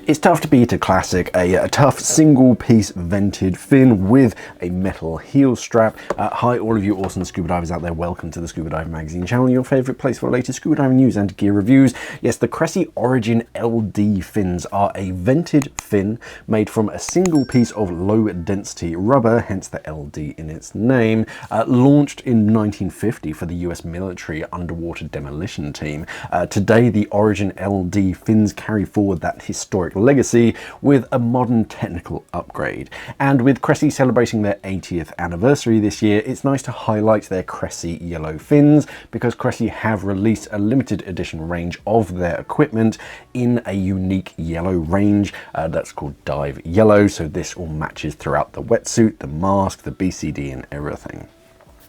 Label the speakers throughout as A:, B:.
A: It's tough to beat a classic, a tough single piece vented fin with a metal heel strap. Hi all of you awesome scuba divers out there, welcome to the Scuba Diver Magazine channel, your favourite place for the latest scuba diving news and gear reviews. Yes, the Cressi 𝐼𝐸 LD fins are a vented fin made from a single piece of low density rubber, hence the LD in its name, launched in 1950 for the US military underwater demolition team. Today the 𝐼𝐸 LD fins carry forward that historic legacy with a modern technical upgrade. And with Cressi celebrating their 80th anniversary this year, it's nice to highlight their Cressi yellow fins, because Cressi have released a limited edition range of their equipment in a unique yellow range that's called Dive Yellow. So this all matches throughout the wetsuit, the mask, the BCD and everything.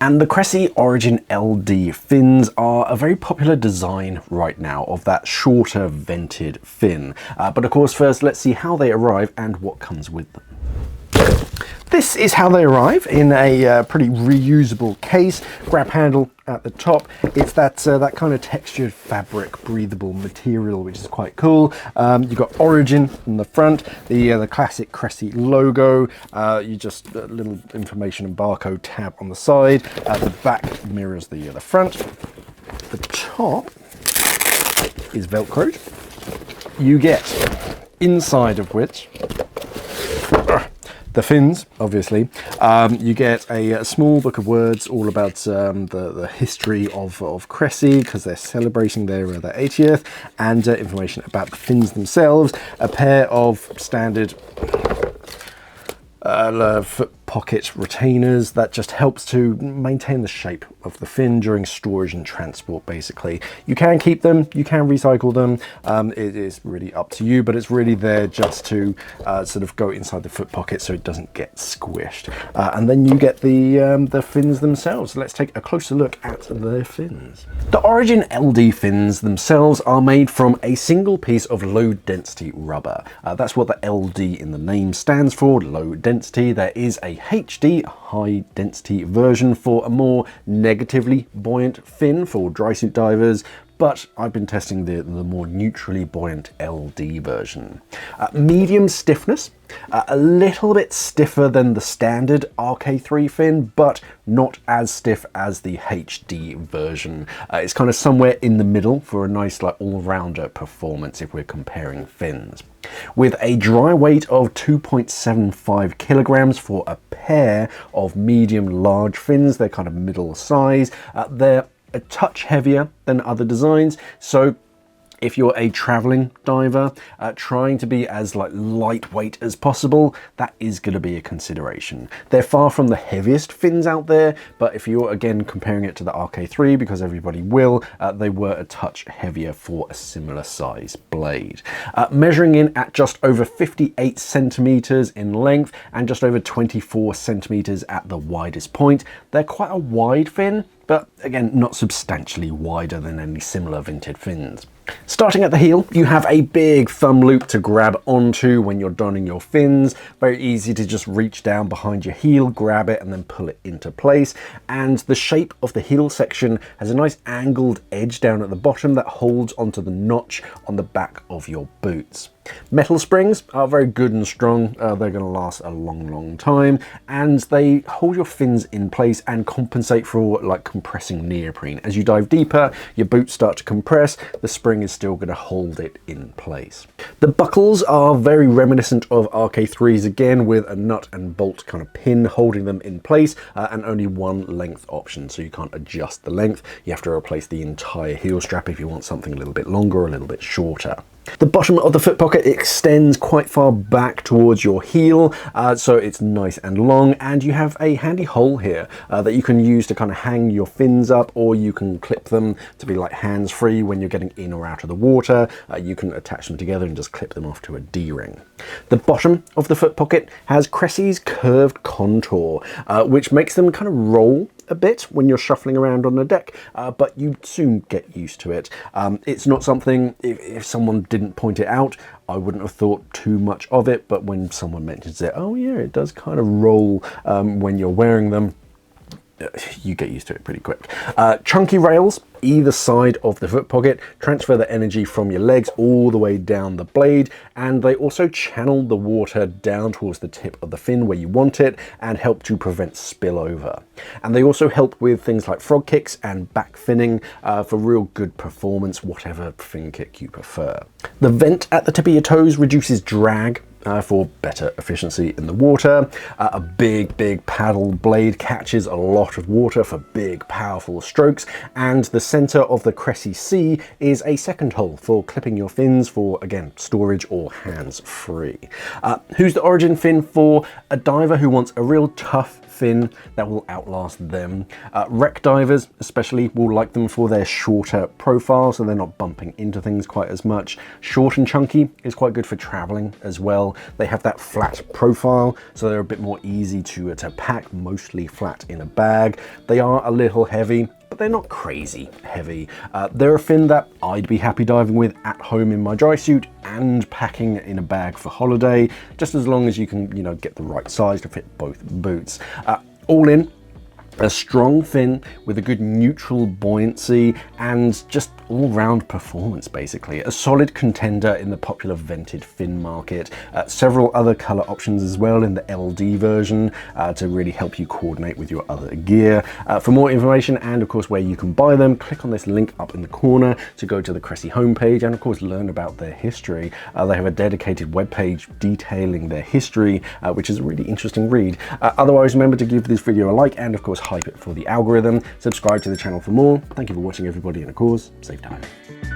A: And the Cressi 𝐼𝐸 LD fins are a very popular design right now of that shorter vented fin. But of course, first let's see how they arrive and what comes with them. This is how they arrive in a pretty reusable case. Grab handle at the top. It's that kind of textured fabric, breathable material, which is quite cool. You've got 𝐼𝐸 in the front, the classic Cressi logo. You just a little information and barcode tab on the side. The back mirrors the front. The top is Velcroed. You get inside of which the fins, obviously. You get a small book of words all about the history of Cressi, because they're celebrating their 80th, and information about the fins themselves. A pair of standard foot pocket retainers that just helps to maintain the shape of the fin during storage and transport. Basically, you can keep them, you can recycle them, it is really up to you, but it's really there just to sort of go inside the foot pocket so it doesn't get squished. And then you get the fins themselves. Let's take a closer look at their fins. The 𝐼𝐸 LD fins themselves are made from a single piece of low density rubber. That's what the LD in the name stands for, low density. There is a HD, high density version for a more negatively buoyant fin for dry suit divers, but I've been testing the more neutrally buoyant LD version. Medium stiffness, a little bit stiffer than the standard RK3 fin, but not as stiff as the HD version. It's kind of somewhere in the middle for a nice all-rounder performance if we're comparing fins. With a dry weight of 2.75 kilograms for a pair of medium large fins, they're kind of middle size. They're a touch heavier than other designs, so if you're a traveling diver trying to be as lightweight as possible, that is going to be a consideration. They're far from the heaviest fins out there, but if you're again comparing it to the RK3, because everybody will, they were a touch heavier for a similar size blade. Measuring in at just over 58 centimeters in length and just over 24 centimeters at the widest point, they're quite a wide fin, but again, not substantially wider than any similar vented fins. Starting at the heel, you have a big thumb loop to grab onto when you're donning your fins. Very easy to just reach down behind your heel, grab it, and then pull it into place. And the shape of the heel section has a nice angled edge down at the bottom that holds onto the notch on the back of your boots. Metal springs are very good and strong. They're going to last a long time, and they hold your fins in place and compensate for compressing neoprene. As you dive deeper, your boots start to compress, the spring is still going to hold it in place. The buckles are very reminiscent of RK3s again, with a nut and bolt kind of pin holding them in place, and only one length option, so you can't adjust the length. You have to replace the entire heel strap if you want something a little bit longer or a little bit shorter. The bottom of the foot pocket extends quite far back towards your heel, so it's nice and long, and you have a handy hole here that you can use to kind of hang your fins up, or you can clip them to be hands-free when you're getting in or out of the water. You can attach them together and just clip them off to a D-ring. The bottom of the foot pocket has Cressi's curved contour, which makes them kind of roll a bit when you're shuffling around on the deck, but you soon get used to it. It's not something, if someone didn't point it out, I wouldn't have thought too much of it, but when someone mentions it, oh yeah, it does kind of roll when you're wearing them, you get used to it pretty quick. Chunky rails either side of the foot pocket transfer the energy from your legs all the way down the blade, and they also channel the water down towards the tip of the fin where you want it and help to prevent spillover. And they also help with things like frog kicks and back finning for real good performance, whatever fin kick you prefer. The vent at the tip of your toes reduces drag for better efficiency in the water. A big paddle blade catches a lot of water for big powerful strokes, and the center of the Cressi C is a second hole for clipping your fins for, again, storage or hands free. Who's the origin fin for a diver who wants a real tough fin that will outlast them? Wreck divers especially will like them for their shorter profile, so they're not bumping into things quite as much. Short and chunky is quite good for traveling as well. They have that flat profile, so they're a bit more easy to pack, mostly flat in a bag. They are a little heavy, but they're not crazy heavy. They're a fin that I'd be happy diving with at home in my dry suit and packing in a bag for holiday, just as long as you can, you know, get the right size to fit both boots. All in, a strong fin with a good neutral buoyancy and just all-round performance, basically. A solid contender in the popular vented fin market. Several other color options as well in the LD version to really help you coordinate with your other gear. For more information and of course where you can buy them, click on this link up in the corner to go to the Cressi homepage and of course learn about their history. They have a dedicated webpage detailing their history, which is a really interesting read. Otherwise, remember to give this video a like and of course hype it for the algorithm. Subscribe to the channel for more. Thank you for watching, everybody, and of course, safe diving.